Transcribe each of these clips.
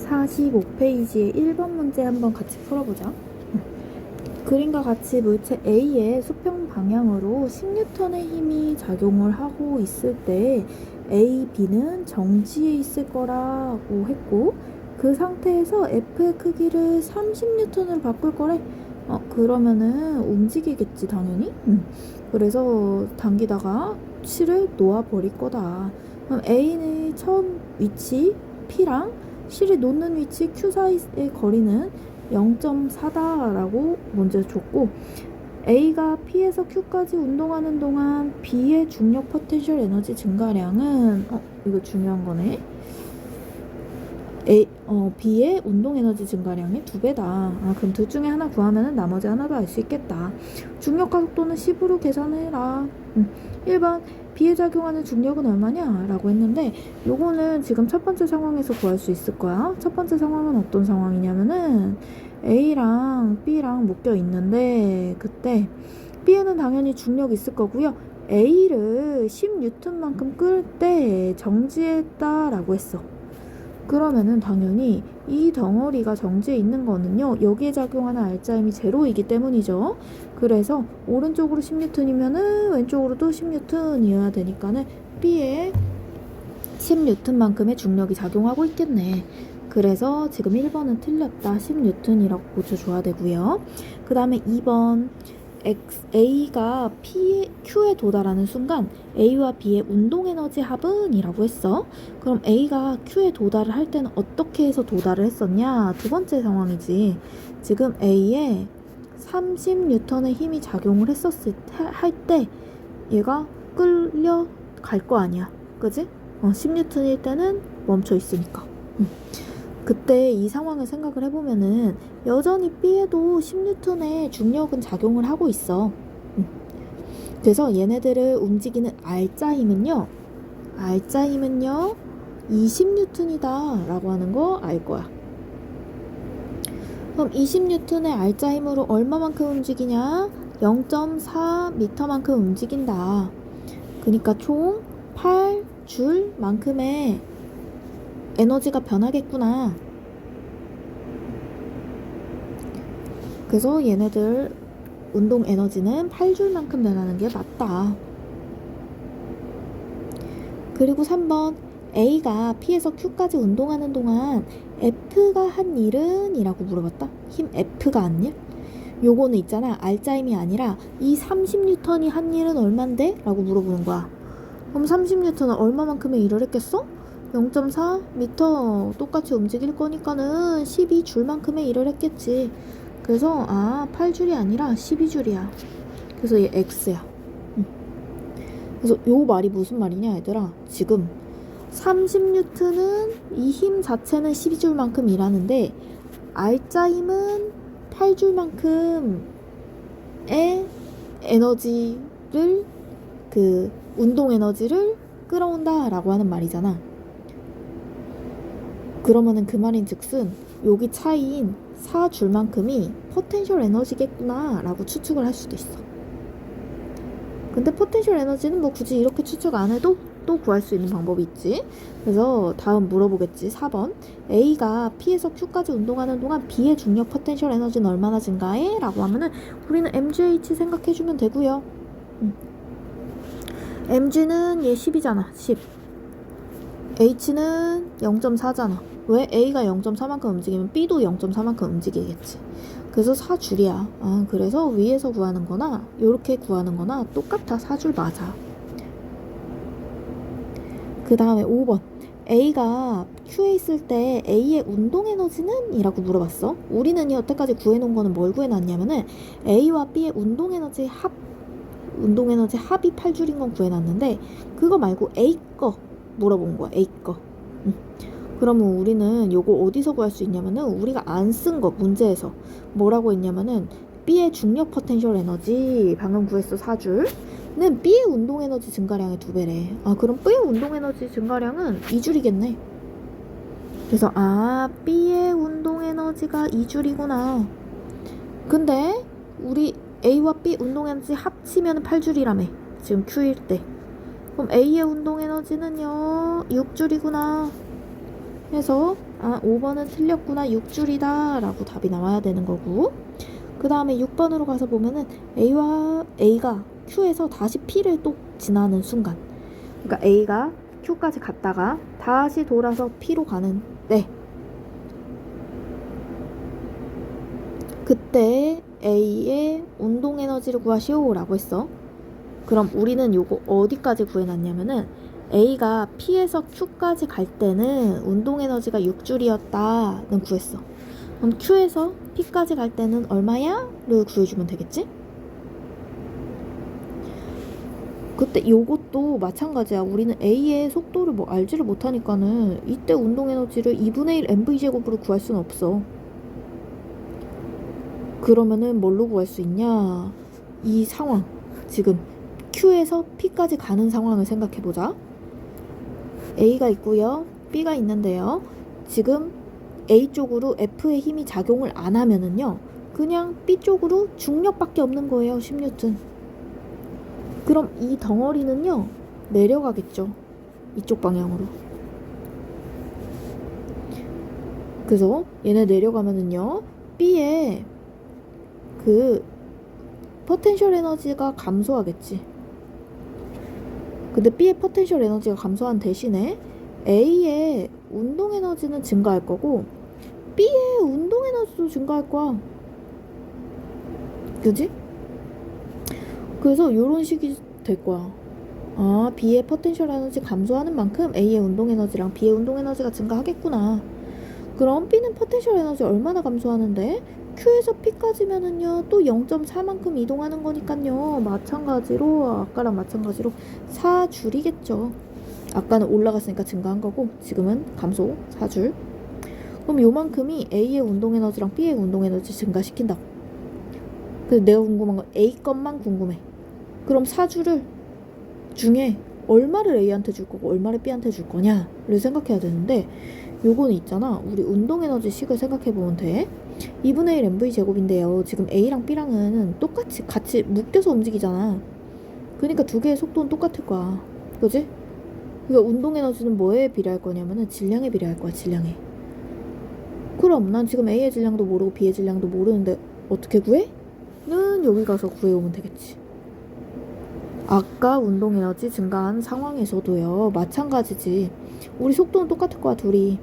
45페이지의 1번 문제 한번 같이 풀어보자. 그림과 같이 물체 A의 수평 방향으로 10N의 힘이 작용을 하고 있을 때 A, B는 정지해 있을 거라고 했고, 그 상태에서 F의 크기를 30N으로 바꿀 거래. 그러면은 움직이겠지 당연히. 그래서 당기다가 실을 놓아버릴 거다. 그럼 A의 처음 위치 P랑 실이 놓는 위치 Q 사이의 거리는 0.4다라고 문제 줬고, A가 P에서 Q까지 운동하는 동안 B의 중력 포텐셜 에너지 증가량은 이거 중요한 거네. B의 운동 에너지 증가량이 2배다. 그럼 둘 중에 하나 구하면 나머지 하나도 알 수 있겠다. 중력 가속도는 10으로 계산해라. 1번 B에 작용하는 중력은 얼마냐? 라고 했는데, 요거는 지금 첫 번째 상황에서 구할 수 있을 거야. 첫 번째 상황은 어떤 상황이냐면은 A랑 B랑 묶여 있는데, 그때 B에는 당연히 중력이 있을 거고요. A를 10N만큼 끌 때 정지했다라고 했어. 그러면은 당연히 이 덩어리가 정지해 있는 거는요, 여기에 작용하는 알짜힘이 제로이기 때문이죠. 그래서 오른쪽으로 10N이면은 왼쪽으로도 10N이어야 되니까는 B에 10N만큼의 중력이 작용하고 있겠네. 그래서 지금 1번은 틀렸다. 10N이라고 고쳐줘야 되고요. 그 다음에 2번 A가 Q에 도달하는 순간 A와 B의 운동에너지 합은? 이라고 했어. 그럼 A가 Q에 도달을 할 때는 어떻게 해서 도달을 했었냐? 두 번째 상황이지. 지금 A에 30N의 힘이 작용을 할 때 얘가 끌려갈 거 아니야. 그지? 10N일 때는 멈춰 있으니까. 그때 이 상황을 생각을 해보면은 여전히 B에도 10N의 중력은 작용을 하고 있어. 그래서 얘네들을 움직이는 알짜 힘은요 20N이다 라고 하는 거 알 거야. 그럼 20N의 알짜 힘으로 얼마만큼 움직이냐? 0.4m만큼 움직인다. 그러니까 총 8줄만큼의 에너지가 변하겠구나. 그래서 얘네들 운동 에너지는 8줄만큼 변하는 게 맞다. 그리고 3번 A가 P에서 Q까지 운동하는 동안 F가 한 일은? 이라고 물어봤다. 힘 F가 한 일? 요거는 있잖아, 알짜 힘이 아니라 이 30N이 한 일은 얼만데? 라고 물어보는 거야. 그럼 30N은 얼마만큼의 일을 했겠어? 0.4m 똑같이 움직일 거니까는 12줄만큼의 일을 했겠지. 그래서 8줄이 아니라 12줄이야. 그래서 얘 X야. 그래서 요 말이 무슨 말이냐 얘들아. 지금 30N은 이 힘 자체는 12줄만큼 일하는데 알짜 힘은 8줄만큼의 에너지를, 그 운동 에너지를 끌어온다 라고 하는 말이잖아. 그러면은 그 말인 즉슨 여기 차이인 4줄만큼이 포텐셜 에너지겠구나 라고 추측을 할 수도 있어. 근데 포텐셜 에너지는 뭐 굳이 이렇게 추측 안 해도 또 구할 수 있는 방법이 있지. 그래서 다음 물어보겠지. 4번 A가 P에서 Q까지 운동하는 동안 B의 중력 포텐셜 에너지는 얼마나 증가해? 라고 하면은 우리는 MGH 생각해주면 되고요. MG는 얘 10이잖아. 10. H는 0.4잖아. 왜? A가 0.4만큼 움직이면 B도 0.4만큼 움직이겠지. 그래서 4줄이야. 그래서 위에서 구하는 거나 요렇게 구하는 거나 똑같아. 4줄 맞아. 그 다음에 5번 A가 Q에 있을 때 A의 운동 에너지는? 이라고 물어봤어. 우리는 여태까지 구해놓은 거는 뭘 구해놨냐면은 A와 B의 운동 에너지 합이 8줄인 건 구해놨는데, 그거 말고 A 거 물어본 거야. A 거. 그러면 우리는 요거 어디서 구할 수 있냐면은 우리가 안 쓴 거 문제에서 뭐라고 했냐면은 B의 중력 포텐셜 에너지 방금 구했어. 4줄는 B의 운동 에너지 증가량의 2배래. 그럼 B의 운동 에너지 증가량은 2줄이겠네. 그래서 B의 운동 에너지가 2줄이구나. 근데 우리 A와 B 운동 에너지 합치면 8줄이라며. 지금 Q일 때. 그럼 A의 운동 에너지는요 6줄이구나. 해서 5번은 틀렸구나 6줄이다 라고 답이 나와야 되는 거고, 그 다음에 6번으로 가서 보면은 A가 Q에서 다시 P를 또 지나는 순간, 그러니까 A가 Q까지 갔다가 다시 돌아서 P로 가는 때, 그때 A의 운동 에너지를 구하시오 라고 했어. 그럼 우리는 요거 어디까지 구해놨냐면은 A가 P에서 Q까지 갈 때는 운동 에너지가 6줄이었다는 구했어. 그럼 Q에서 P까지 갈 때는 얼마야? 를 구해주면 되겠지? 그때 요것도 마찬가지야. 우리는 A의 속도를 뭐 알지를 못하니까는 이때 운동 에너지를 2분의 1 mv제곱으로 구할 수는 없어. 그러면은 뭘로 구할 수 있냐? 이 상황, 지금 Q에서 P까지 가는 상황을 생각해보자. A가 있고요, B가 있는데요. 지금 A 쪽으로 F의 힘이 작용을 안 하면은요, 그냥 B 쪽으로 중력밖에 없는 거예요. 10N. 그럼 이 덩어리는요, 내려가겠죠. 이쪽 방향으로. 그래서 얘네 내려가면은요, B의 그 포텐셜 에너지가 감소하겠지. 근데 B의 포텐셜 에너지가 감소한 대신에 A의 운동 에너지는 증가할 거고 B의 운동 에너지도 증가할 거야. 그지? 그래서 요런 식이 될 거야. B의 포텐셜 에너지 감소하는 만큼 A의 운동 에너지랑 B의 운동 에너지가 증가하겠구나. 그럼 B는 포텐셜 에너지 얼마나 감소하는데? Q에서 P까지면은요 또 0.4만큼 이동하는 거니까요, 마찬가지로 아까랑 마찬가지로 4줄이겠죠. 아까는 올라갔으니까 증가한 거고 지금은 감소 4줄. 그럼 요만큼이 A의 운동 에너지랑 B의 운동 에너지 증가시킨다고. 그래서 내가 궁금한 건 A 것만 궁금해. 그럼 4줄을 중에 얼마를 A한테 줄 거고 얼마를 B한테 줄 거냐를 생각해야 되는데, 요거는 있잖아, 우리 운동 에너지 식을 생각해 보면 돼. 2분의 1 mv 제곱인데요, 지금 A랑 B랑은 똑같이 같이 묶여서 움직이잖아. 그러니까 두 개의 속도는 똑같을 거야. 그지? 그러니까 운동 에너지는 뭐에 비례할 거냐면은 질량에 비례할 거야. 질량에. 그럼 난 지금 A의 질량도 모르고 B의 질량도 모르는데 어떻게 구해? 는 여기 가서 구해오면 되겠지. 아까 운동 에너지 증가한 상황에서도요, 마찬가지지. 우리 속도는 똑같을 거야, 둘이.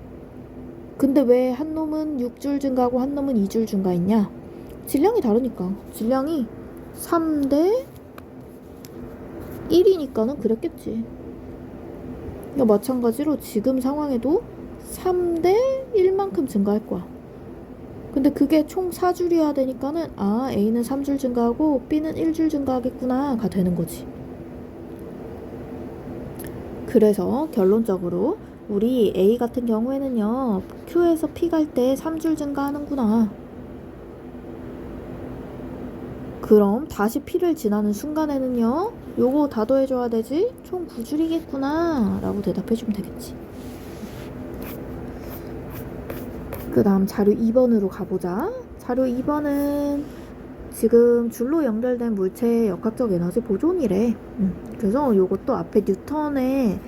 근데 왜 한 놈은 6줄 증가하고 한 놈은 2줄 증가했냐? 질량이 다르니까. 질량이 3대 1이니까는 그랬겠지. 그러니까 마찬가지로 지금 상황에도 3대 1만큼 증가할 거야. 근데 그게 총 4줄이어야 되니까는 A는 3줄 증가하고 B는 1줄 증가하겠구나가 되는 거지. 그래서 결론적으로 우리 A 같은 경우에는요, Q에서 P 갈 때 3줄 증가하는구나. 그럼 다시 P를 지나는 순간에는요, 요거 다 더해줘야 되지? 총 9줄이겠구나 라고 대답해주면 되겠지. 그 다음 자료 2번으로 가보자. 자료 2번은 지금 줄로 연결된 물체의 역학적 에너지 보존이래. 그래서 요것도 앞에 뉴턴의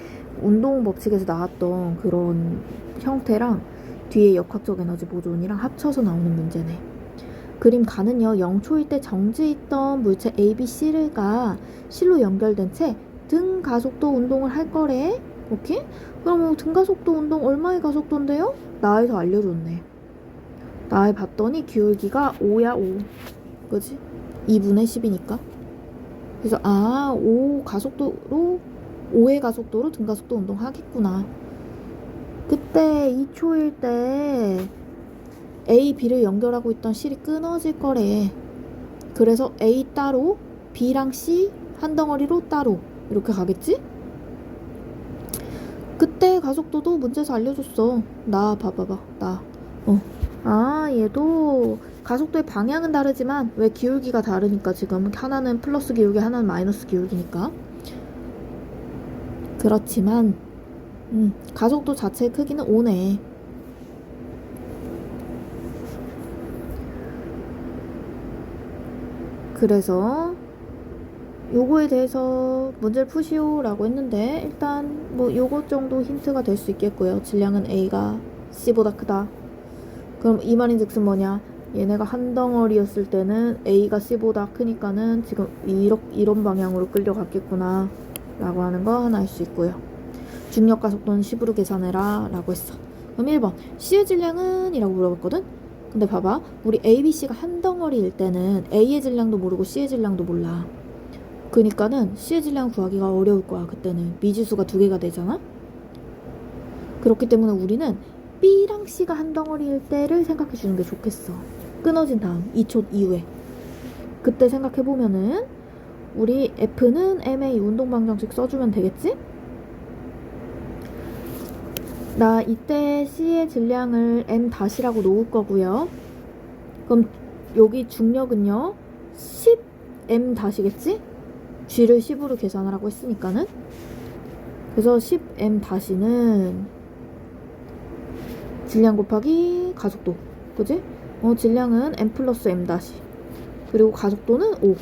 운동 법칙에서 나왔던 그런 형태랑 뒤에 역학적 에너지 보존이랑 합쳐서 나오는 문제네. 그림 가는요, 0초일 때 정지있던 물체 A, B, C가 실로 연결된 채 등 가속도 운동을 할 거래. 오케이? 그럼 등 가속도 운동 얼마의 가속도인데요? 나에서 알려줬네. 나에 봤더니 기울기가 5야, 5. 그지? 2분의 10이니까. 그래서 5의 가속도로 등 가속도 운동 하겠구나. 그때 2초일 때 A, B를 연결하고 있던 실이 끊어질 거래. 그래서 A 따로, B랑 C 한 덩어리로 따로 이렇게 가겠지? 그때 가속도도 문제에서 알려줬어. 나 봐봐봐. 얘도 가속도의 방향은 다르지만 왜 기울기가 다르니까, 지금 하나는 플러스 기울기 하나는 마이너스 기울기니까. 그렇지만 가속도 자체의 크기는 5네. 그래서 요거에 대해서 문제를 푸시오 라고 했는데 일단 뭐 요것 정도 힌트가 될 수 있겠고요. 질량은 A가 C보다 크다. 그럼 이 말인즉슨 뭐냐, 얘네가 한 덩어리였을 때는 A가 C보다 크니까는 지금 이런 방향으로 끌려갔겠구나 라고 하는 거 하나 알 수 있고요. 중력 가속도는 10으로 계산해라 라고 했어. 그럼 1번 C의 질량은? 이라고 물어봤거든. 근데 봐봐, 우리 A, B, C가 한 덩어리일 때는 A의 질량도 모르고 C의 질량도 몰라. 그니까는 C의 질량 구하기가 어려울 거야. 그때는 미지수가 두 개가 되잖아. 그렇기 때문에 우리는 B랑 C가 한 덩어리일 때를 생각해 주는 게 좋겠어. 끊어진 다음 2초 이후에 그때 생각해 보면은 우리 F는 MA 운동방정식 써주면 되겠지? 나 이때 C의 질량을 M-라고 놓을 거고요. 그럼 여기 중력은요 10M-겠지? G를 10으로 계산하라고 했으니까는. 그래서 10M-는 질량 곱하기 가속도, 그지? 질량은 M 플러스 M-, 그리고 가속도는 5.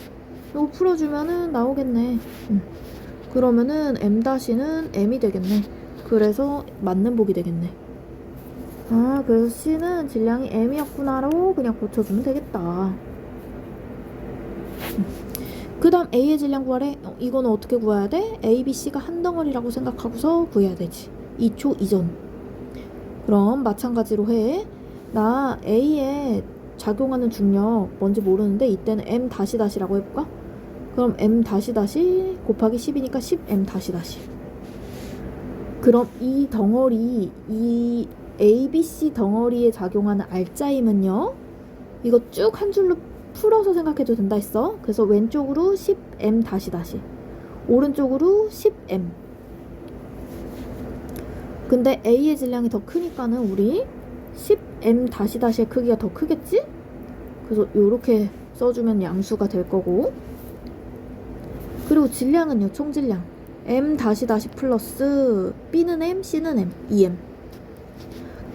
이거 풀어주면은 나오겠네. 그러면은 M-는 M이 되겠네. 그래서 맞는 복이 되겠네. 아, 그래서 C는 질량이 M이었구나로 그냥 고쳐주면 되겠다. 그 다음 A의 질량 구하래. 이거는 어떻게 구해야 돼? A, B, C가 한 덩어리라고 생각하고서 구해야 되지. 2초 이전. 그럼 마찬가지로 해. 나 A에 작용하는 중력 뭔지 모르는데 이때는 M-라고 해볼까? 그럼 M- 곱하기 10이니까 10M-. 그럼 이 덩어리, 이 A, B, C 덩어리에 작용하는 알짜임은요, 이거 쭉 한 줄로 풀어서 생각해도 된다 했어. 그래서 왼쪽으로 10M-, 오른쪽으로 10M. 근데 A의 질량이 더 크니까는 우리 10M-의 크기가 더 크겠지? 그래서 요렇게 써주면 양수가 될 거고. 그리고 질량은요, 총질량 M-, 플러스 B는 M, C는 M, 2M.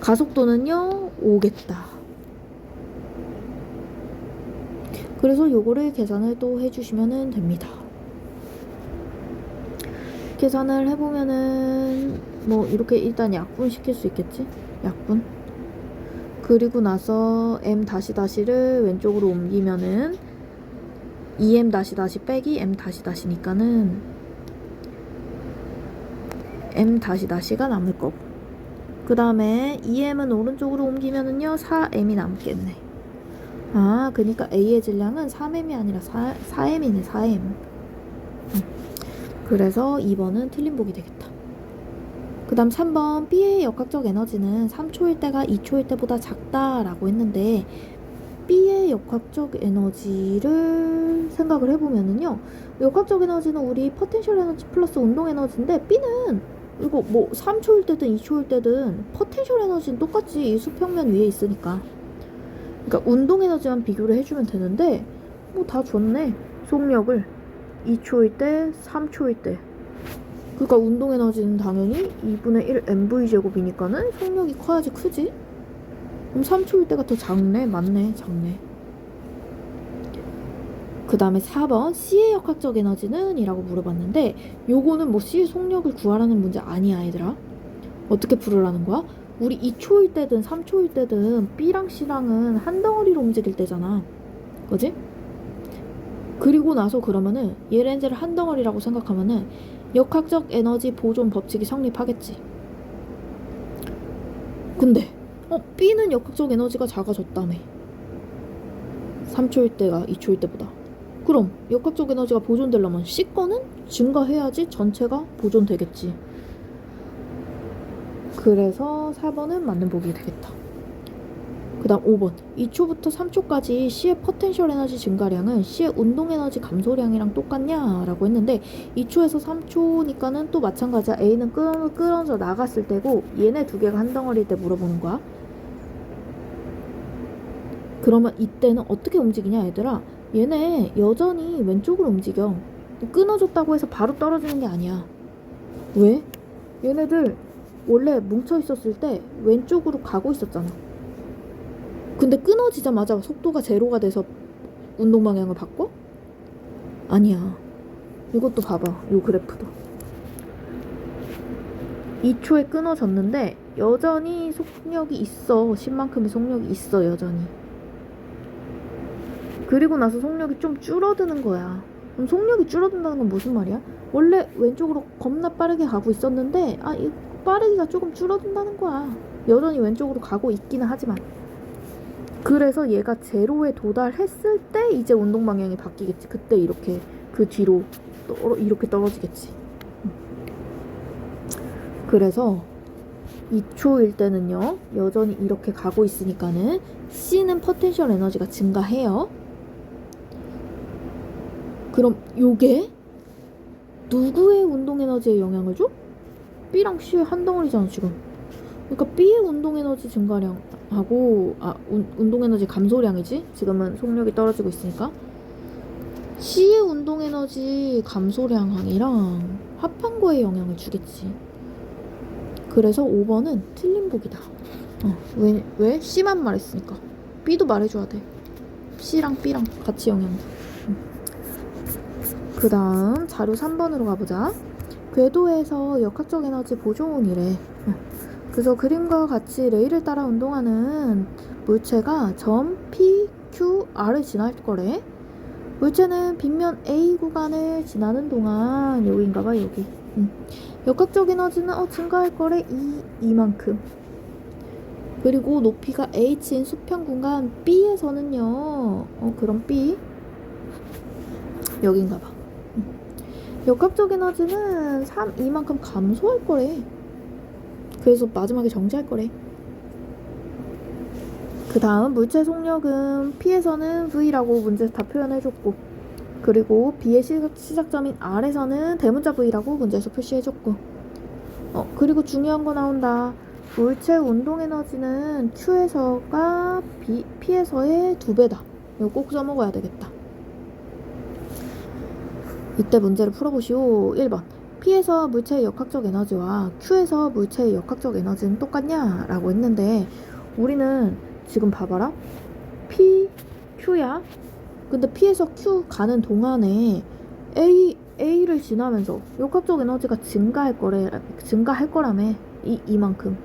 가속도는요 5겠다. 그래서 요거를 계산을 또 해주시면 됩니다. 계산을 해보면은 뭐 이렇게 일단 약분 시킬 수 있겠지? 약분. 그리고 나서 M-를 왼쪽으로 옮기면은 2M-, 빼기 M-니까는 M-가 남을 거고, 그 다음에 2M은 오른쪽으로 옮기면은요 4M이 남겠네. 아, 그니까 A의 질량은 3M이 아니라 4M이네. 4M. 그래서 2번은 틀린 복이 되겠다. 그 다음 3번 B의 역학적 에너지는 3초일 때가 2초일 때보다 작다라고 했는데, B의 역학적 에너지를 생각을 해보면은요, 역학적 에너지는 우리 포텐셜 에너지 플러스 운동 에너지인데, B는 이거 뭐 3초일 때든 2초일 때든 포텐셜 에너지는 똑같이 이 수평면 위에 있으니까, 그러니까 운동 에너지만 비교를 해주면 되는데 뭐 다 줬네. 속력을 2초일 때, 3초일 때. 그러니까 운동 에너지는 당연히 2분의 1 mv제곱이니까는 속력이 커야지 크지? 그럼 3초일 때가 더 작네. 맞네. 작네. 그 다음에 4번 C의 역학적 에너지는? 이라고 물어봤는데, 요거는 뭐 C의 속력을 구하라는 문제 아니야 얘들아. 어떻게 풀으라는 거야? 우리 2초일 때든 3초일 때든 B랑 C랑은 한 덩어리로 움직일 때잖아. 그지? 그리고 나서 그러면은 얘네들을 한 덩어리라고 생각하면은 역학적 에너지 보존 법칙이 성립하겠지. 근데 B는 역학적 에너지가 작아졌다며. 3초일 때가 2초일 때보다. 그럼 역학적 에너지가 보존되려면 C 거는 증가해야지 전체가 보존되겠지. 그래서 4번은 맞는 복이 되겠다. 그 다음 5번 2초부터 3초까지 C의 포텐셜 에너지 증가량은 C의 운동 에너지 감소량이랑 똑같냐? 라고 했는데, 2초에서 3초니까는 또 마찬가지야. A는 끌어져 나갔을 때고 얘네 두 개가 한 덩어리일 때 물어보는 거야. 그러면 이때는 어떻게 움직이냐 얘들아? 얘네 여전히 왼쪽으로 움직여. 끊어졌다고 해서 바로 떨어지는 게 아니야. 왜? 얘네들 원래 뭉쳐 있었을 때 왼쪽으로 가고 있었잖아. 근데 끊어지자마자 속도가 제로가 돼서 운동 방향을 바꿔? 아니야. 이것도 봐봐. 요 그래프도 2초에 끊어졌는데 여전히 속력이 있어. 10만큼의 속력이 있어 여전히. 그리고 나서 속력이 좀 줄어드는 거야. 그럼 속력이 줄어든다는 건 무슨 말이야? 원래 왼쪽으로 겁나 빠르게 가고 있었는데 이 빠르기가 조금 줄어든다는 거야. 여전히 왼쪽으로 가고 있기는 하지만. 그래서 얘가 제로에 도달했을 때 이제 운동 방향이 바뀌겠지. 그때 이렇게 그 뒤로 이렇게 떨어지겠지. 그래서 2초일 때는요 여전히 이렇게 가고 있으니까는 C는 포텐셜 에너지가 증가해요. 그럼 요게 누구의 운동 에너지에 영향을 줘? B랑 C의 한 덩어리잖아 지금. 그러니까 B의 운동 에너지 증가량하고 운동 에너지 감소량이지. 지금은 속력이 떨어지고 있으니까. C의 운동 에너지 감소량이랑 합한 거에 영향을 주겠지. 그래서 5번은 틀린 보기다. 왜? C만 말했으니까. B도 말해줘야 돼. C랑 B랑 같이 영향 줘. 그 다음 자료 3번으로 가보자. 궤도에서 역학적 에너지 보존이래. 그래서 그림과 같이 레일을 따라 운동하는 물체가 점 P, Q, R을 지날 거래. 물체는 빗면 A 구간을 지나는 동안 여기인가봐 여기. 역학적 에너지는 증가할 거래. 이만큼. 그리고 높이가 H인 수평 공간 B에서는요 그럼 B 여긴가봐. 역학적 에너지는 이만큼 감소할 거래. 그래서 마지막에 정지할 거래. 그 다음 물체 속력은 P에서는 V라고 문제에서 다 표현해줬고, 그리고 B의 시작점인 R에서는 대문자 V라고 문제에서 표시해줬고, 그리고 중요한 거 나온다. 물체 운동 에너지는 Q에서가 P에서의 2배다. 이거 꼭 써먹어야 되겠다. 이때 문제를 풀어보시오. 1번. P에서 물체의 역학적 에너지와 Q에서 물체의 역학적 에너지는 똑같냐? 라고 했는데 우리는 지금 봐봐라. P, Q야. 근데 P에서 Q 가는 동안에 A를 지나면서 역학적 에너지가 증가할 거라며. 이만큼.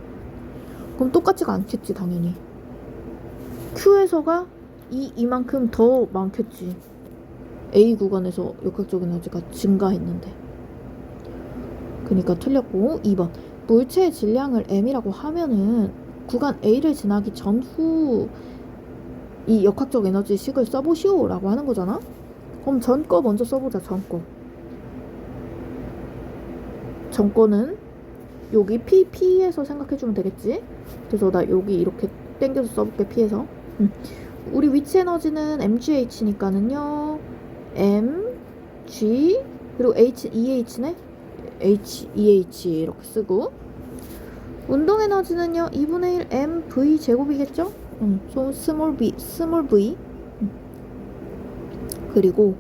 그럼 똑같지가 않겠지 당연히. Q에서가 이만큼 더 많겠지. A 구간에서 역학적 에너지가 증가했는데. 그러니까 틀렸고. 2번. 물체의 질량을 m이라고 하면은 구간 A를 지나기 전후 이 역학적 에너지 식을 써보시오 라고 하는 거잖아. 그럼 전 거 먼저 써보자. 전 거는 여기 P에서 생각해주면 되겠지. 그래서 나 여기 이렇게 땡겨서 써볼게. P에서. 우리 위치 에너지는 mgh니까는요 m, g, 그리고 h, eh네. h, eh 이렇게 쓰고, 운동 에너지는요 2분의 1 m v 제곱이겠죠? 스몰 v. 그리고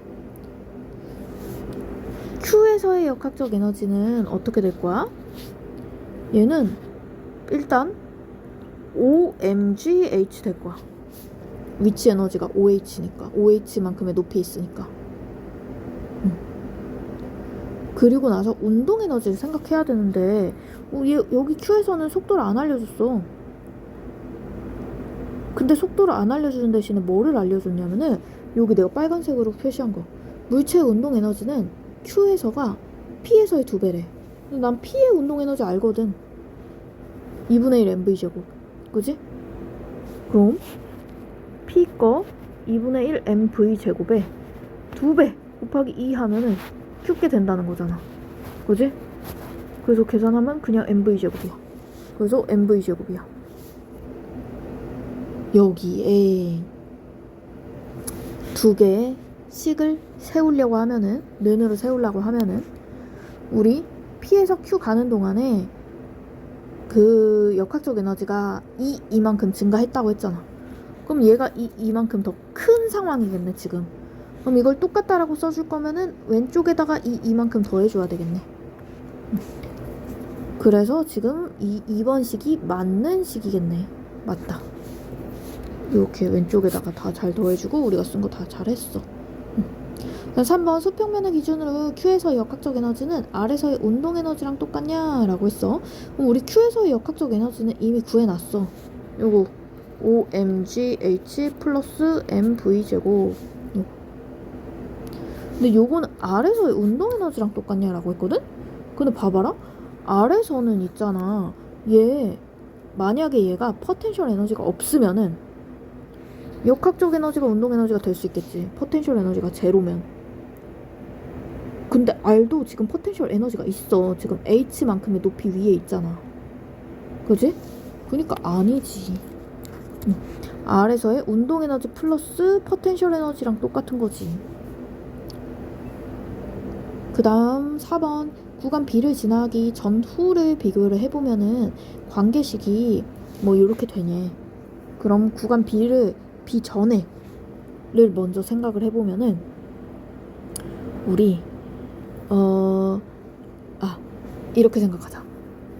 Q에서의 역학적 에너지는 어떻게 될 거야? 얘는 일단 OMGH 될 거야. 위치 에너지가 OH니까. OH만큼의 높이에 있으니까. 그리고 나서 운동 에너지를 생각해야 되는데 여기 Q에서는 속도를 안 알려줬어. 근데 속도를 안 알려주는 대신에 뭐를 알려줬냐면은 여기 내가 빨간색으로 표시한 거. 물체의 운동 에너지는 Q에서가 P에서의 2배래. 난 P의 운동 에너지 알거든. 2분의 1 mv 제곱. 그지? 그럼 P 거 2분의 1 mv 제곱에 2배 곱하기 2 하면은 Q게 된다는 거잖아. 그지? 그래서 계산하면 그냥 mv 제곱이야. 그래서 mv 제곱이야. 여기에 2개의 식을 세우려고 하면은, 는으로 세우려고 하면은 우리 P에서 Q 가는 동안에 그 역학적 에너지가 이만큼 증가했다고 했잖아. 그럼 얘가 이만큼 더 큰 상황이겠네 지금. 그럼 이걸 똑같다라고 써줄 거면은 왼쪽에다가 이만큼 더해줘야 되겠네. 그래서 지금 2번 식이 맞는 식이겠네. 맞다. 이렇게 왼쪽에다가 다 잘 더해주고 우리가 쓴 거 다 잘했어. 3번 수평면을 기준으로 Q에서의 역학적 에너지는 R에서의 운동 에너지랑 똑같냐? 라고 했어. 그럼 우리 Q에서의 역학적 에너지는 이미 구해놨어. 요거 OMGH 플러스 MV 제곱. 근데 요거는 R에서의 운동 에너지랑 똑같냐라고 했거든? 근데 봐봐라. R에서는 있잖아. 만약에 얘가 포텐셜 에너지가 없으면은 역학적 에너지가 운동 에너지가 될 수 있겠지. 포텐셜 에너지가 제로면. 근데 R도 지금 포텐셜 에너지가 있어. 지금 H만큼의 높이 위에 있잖아. 그지? 그니까 아니지. R에서의 운동 에너지 플러스 포텐셜 에너지랑 똑같은 거지. 그 다음 4번 구간 B를 지나기 전후를 비교를 해보면은 관계식이 뭐 이렇게 되네. 그럼 구간 B 전에를 먼저 생각을 해보면은 우리 이렇게 생각하자.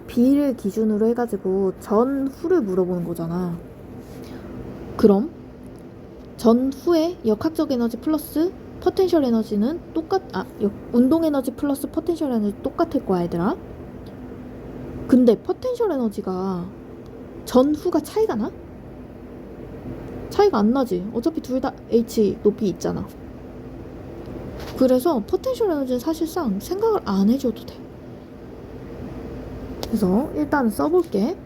B를 기준으로 해가지고 전후를 물어보는 거잖아. 그럼 전후의 역학적 에너지 플러스 포텐셜 에너지는 운동 에너지 플러스 포텐셜 에너지 똑같을 거야, 얘들아. 근데 포텐셜 에너지가 전후가 차이가 나? 차이가 안 나지. 어차피 둘 다 H 높이 있잖아. 그래서 포텐셜 에너지는 사실상 생각을 안 해줘도 돼. 그래서 일단 써볼게.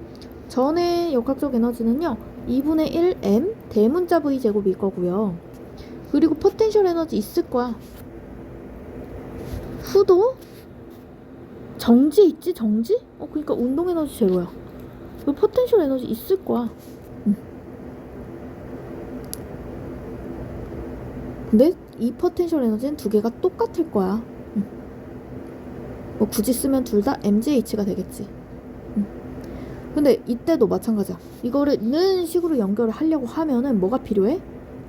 전의 역학적 에너지는요 2분의 1m 대문자 V 제곱일 거고요. 그리고 포텐셜 에너지 있을 거야. 후도 정지 있지? 정지? 그러니까 운동 에너지 제로야. 그리고 포텐셜 에너지 있을 거야. 근데 이 포텐셜 에너지는 두 개가 똑같을 거야. 뭐 굳이 쓰면 둘 다 MGH가 되겠지. 근데 이때도 마찬가지야. 이거를 는 식으로 연결을 하려고 하면은 뭐가 필요해?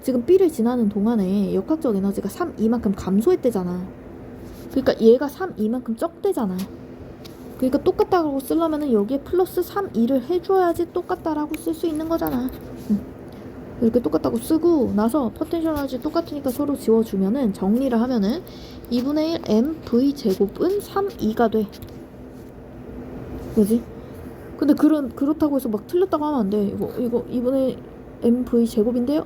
지금 B를 지나는 동안에 역학적 에너지가 3, 2만큼 감소했대잖아. 그러니까 얘가 3, 2만큼 적대잖아. 그러니까 똑같다고 쓰려면은 여기에 플러스 3, 2를 해줘야지 똑같다라고 쓸 수 있는 거잖아. 이렇게 똑같다고 쓰고 나서 포텐셜 에너지 똑같으니까 서로 지워주면은 정리를 하면은 2분의 1 mv 제곱은 3, 2가 돼. 그지? 근데 그렇다고 해서 막 틀렸다고 하면 안 돼. 이거 2분의 mv 제곱인데요?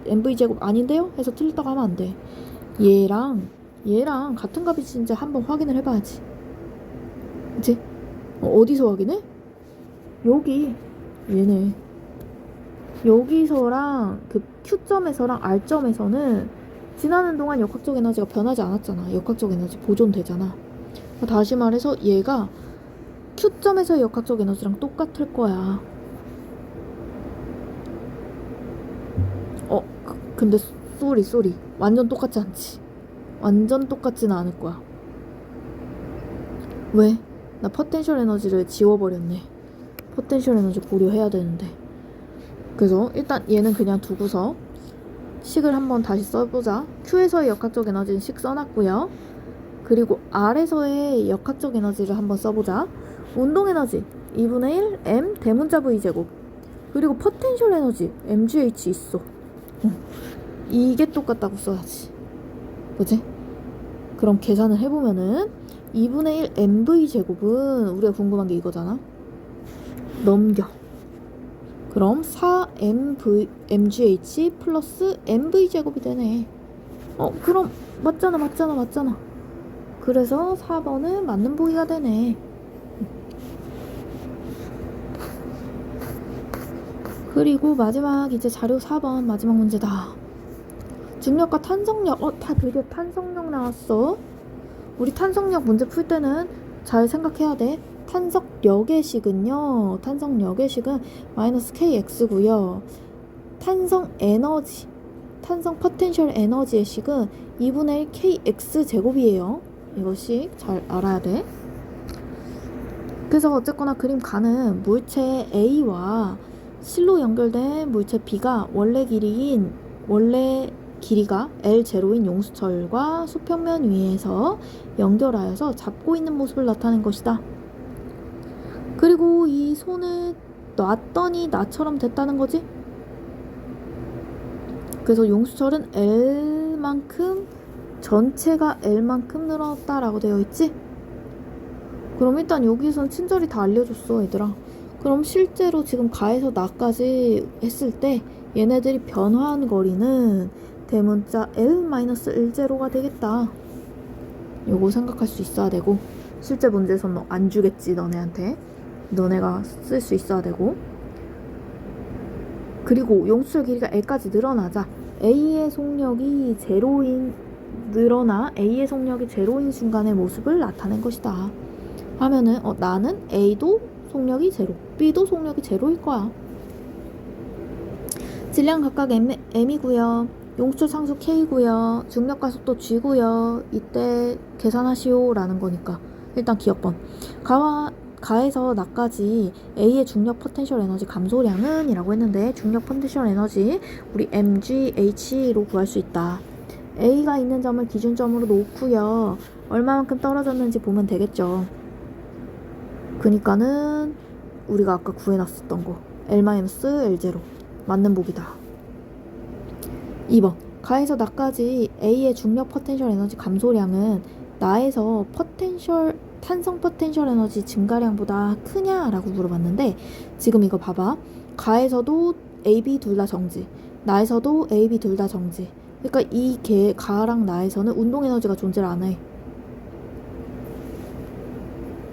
mv 제곱 아닌데요? 해서 틀렸다고 하면 안 돼. 얘랑 같은 값이지 이제 한번 확인을 해봐야지. 그치? 어디서 확인해? 여기 얘네. 여기서랑 그 Q점에서랑 R점에서는 지나는 동안 역학적 에너지가 변하지 않았잖아. 역학적 에너지 보존되잖아. 다시 말해서 얘가 Q점에서의 역학적 에너지랑 똑같을 거야. 근데 쏘리 완전 똑같지 않지. 완전 똑같지는 않을 거야. 왜? 나 포텐셜 에너지를 지워버렸네. 포텐셜 에너지 고려해야 되는데. 그래서 일단 얘는 그냥 두고서 식을 한번 다시 써보자. Q에서의 역학적 에너지는 식 써놨고요. 그리고 R에서의 역학적 에너지를 한번 써보자. 운동 에너지 2분의 1 m 대문자 V 제곱. 그리고 포텐셜 에너지 MGH 있어. 이게 똑같다고 써야지. 그치? 그럼 계산을 해보면은 2분의 1 MV 제곱은 우리가 궁금한 게 이거잖아. 넘겨. 그럼 4MGH 플러스 MV 제곱이 되네. 그럼 맞잖아. 그래서 4번은 맞는 보기가 되네. 그리고 마지막 이제 자료 4번 마지막 문제다. 중력과 탄성력. 다 드디어 탄성력 나왔어. 우리 탄성력 문제 풀 때는 잘 생각해야 돼. 탄성력의 식은 마이너스 kx고요. 탄성 포텐셜 에너지의 식은 2분의 1 kx 제곱이에요. 이것이 잘 알아야 돼. 그래서 어쨌거나 그림 가는 물체 A와 실로 연결된 물체 B가 원래 길이가 L0인 용수철과 수평면 위에서 연결하여서 잡고 있는 모습을 나타낸 것이다. 그리고 이 손을 놨더니 나처럼 됐다는 거지. 그래서 용수철은 L만큼 전체가 L만큼 늘어났다 라고 되어 있지? 그럼 일단 여기선 친절히 다 알려줬어 얘들아. 그럼 실제로 지금 가에서 나까지 했을 때 얘네들이 변화한 거리는 대문자 L-10가 되겠다. 요거 생각할 수 있어야 되고, 실제 문제에서는 안 주겠지 너네한테. 너네가 쓸 수 있어야 되고, 그리고 용수철 길이가 L까지 늘어나자 A의 속력이 제로인 늘어나 A의 속력이 제로인 순간의 모습을 나타낸 것이다 하면은 나는 A도 속력이 제로, B도 속력이 제로일 거야. 질량 각각 M이고요. 용수철 상수 K고요. 중력 가속도 G고요. 이때 계산하시오 라는 거니까 일단 기억번. 가에서 나까지 A의 중력 포텐셜 에너지 감소량은 이라고 했는데, 중력 포텐셜 에너지 우리 mgH로 구할 수 있다. A가 있는 점을 기준점으로 놓고요. 얼마만큼 떨어졌는지 보면 되겠죠. 그니까는 우리가 아까 구해놨었던 거 L-L0 맞는 보기다. 2번. 가에서 나까지 A의 중력 포텐셜 에너지 감소량은 나에서 탄성 포텐셜 에너지 증가량보다 크냐라고 물어봤는데, 지금 이거 봐봐. 가에서도 A, B 둘 다 정지, 나에서도 A, B 둘 다 정지. 그러니까 이 가랑 나에서는 운동 에너지가 존재를 안 해.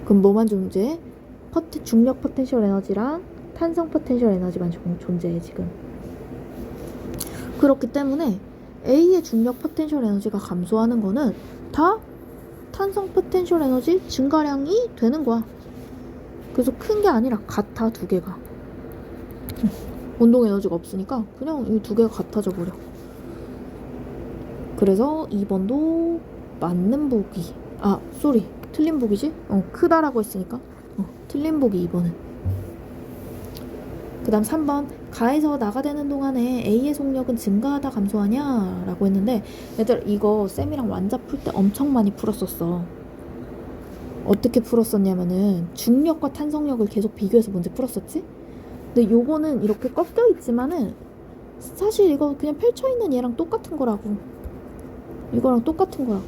그럼 뭐만 존재해? 중력 포텐셜 에너지랑 탄성 포텐셜 에너지만 존재해 지금. 그렇기 때문에 A의 중력 포텐셜 에너지가 감소하는 거는 다 탄성 포텐셜 에너지 증가량이 되는 거야. 그래서 큰 게 아니라 같아, 두 개가. 운동 에너지가 없으니까 그냥 이 두 개가 같아져 버려. 그래서 2번도 맞는 보기. 틀린 보기지? 크다라고 했으니까 틀린 보기 2번은. 그 다음 3번. 가에서 나가되는 동안에 A의 속력은 증가하다 감소하냐 라고 했는데, 얘들 이거 쌤이랑 완자 풀 때 엄청 많이 풀었었어. 어떻게 풀었었냐면은 중력과 탄성력을 계속 비교해서 문제 풀었었지? 근데 요거는 이렇게 꺾여 있지만은 사실 이거 그냥 펼쳐있는 얘랑 똑같은 거라고. 이거랑 똑같은 거야.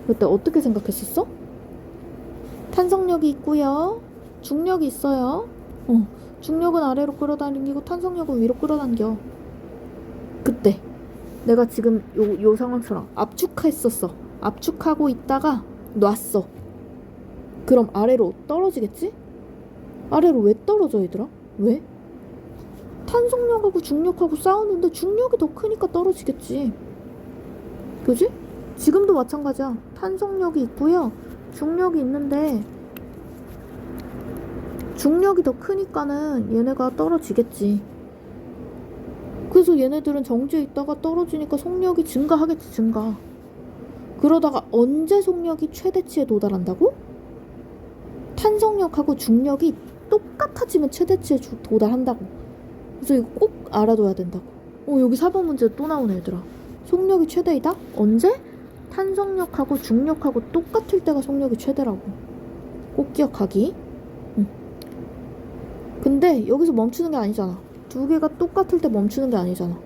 그때 어떻게 생각했었어? 탄성력이 있고요, 중력이 있어요. 중력은 아래로 끌어당기고 탄성력은 위로 끌어당겨. 그때 내가 지금 요 상황처럼 압축했었어. 압축하고 있다가 놨어. 그럼 아래로 떨어지겠지? 아래로 왜 떨어져 얘들아? 왜? 탄성력하고 중력하고 싸우는데 중력이 더 크니까 떨어지겠지. 그지? 지금도 마찬가지야. 탄성력이 있고요, 중력이 있는데 중력이 더 크니까는 얘네가 떨어지겠지. 그래서 얘네들은 정지에 있다가 떨어지니까 속력이 증가하겠지, 증가. 그러다가 언제 속력이 최대치에 도달한다고? 탄성력하고 중력이 똑같아지면 최대치에 도달한다고. 그래서 이거 꼭 알아둬야 된다고. 여기 4번 문제 또 나오네 얘들아. 속력이 최대이다? 언제? 탄성력하고 중력하고 똑같을 때가 속력이 최대라고. 꼭 기억하기. 근데 여기서 멈추는 게 아니잖아. 두 개가 똑같을 때 멈추는 게 아니잖아.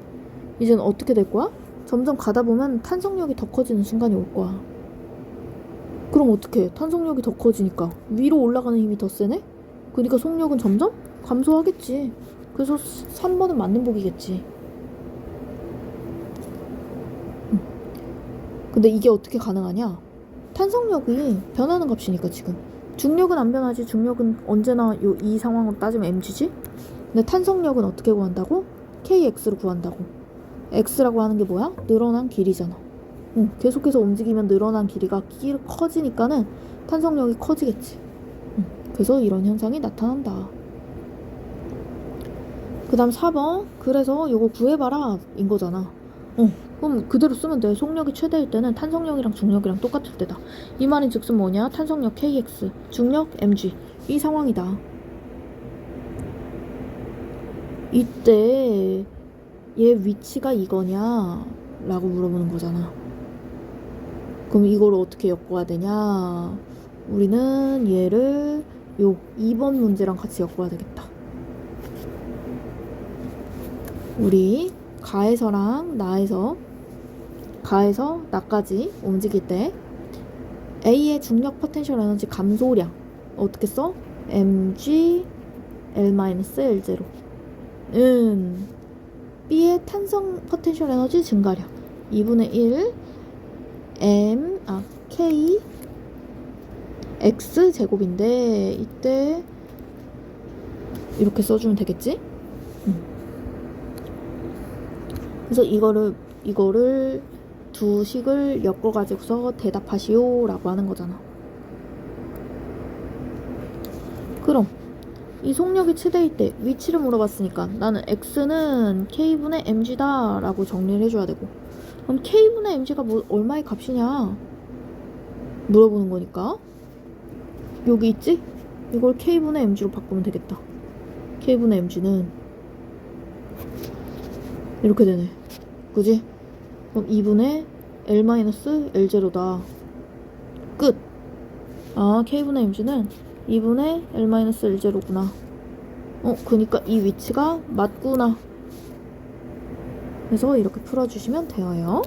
이제는 어떻게 될 거야? 점점 가다 보면 탄성력이 더 커지는 순간이 올 거야. 그럼 어떻게? 탄성력이 더 커지니까 위로 올라가는 힘이 더 세네? 그러니까 속력은 점점 감소하겠지. 그래서 3번은 맞는 보기겠지. 근데 이게 어떻게 가능하냐? 탄성력이 변하는 값이니까 지금. 중력은 안 변하지. 중력은 언제나 이 상황으로 따지면 mg지. 근데 탄성력은 어떻게 구한다고? kx로 구한다고. x라고 하는 게 뭐야? 늘어난 길이잖아. 계속해서 움직이면 늘어난 길이가 커지니까는 탄성력이 커지겠지. 그래서 이런 현상이 나타난다. 그 다음 4번. 그래서 요거 구해봐라 인 거잖아. 그럼 그대로 쓰면 돼. 속력이 최대일 때는 탄성력이랑 중력이랑 똑같을 때다. 이 말인 즉슨 뭐냐? 탄성력 kx, 중력 mg. 이 상황이다. 이때 얘 위치가 이거냐? 라고 물어보는 거잖아. 그럼 이거를 어떻게 엮어야 되냐? 우리는 얘를 요 2번 문제랑 같이 엮어야 되겠다. 우리 가에서랑 나에서 가에서 나까지 움직일 때 A의 중력 포텐셜 에너지 감소량 어떻게 써? mg L-L0 B의 탄성 포텐셜 에너지 증가량 2분의 1 K X 제곱인데 이때 이렇게 써주면 되겠지? 그래서 이거를 두 식을 엮어가지고서 대답하시오 라고 하는 거잖아. 그럼 이 속력이 최대일 때 위치를 물어봤으니까 나는 x는 k분의 mg다 라고 정리를 해줘야 되고, 그럼 k분의 mg가 얼마의 값이냐 물어보는 거니까 여기 있지? 이걸 k분의 mg로 바꾸면 되겠다. k분의 mg는 이렇게 되네. 그지? 그럼 2분의 L-L0다. 끝. 아, k분의 mg는 2분의 L-L0구나. 그니까 이 위치가 맞구나. 그래서 이렇게 풀어주시면 돼요.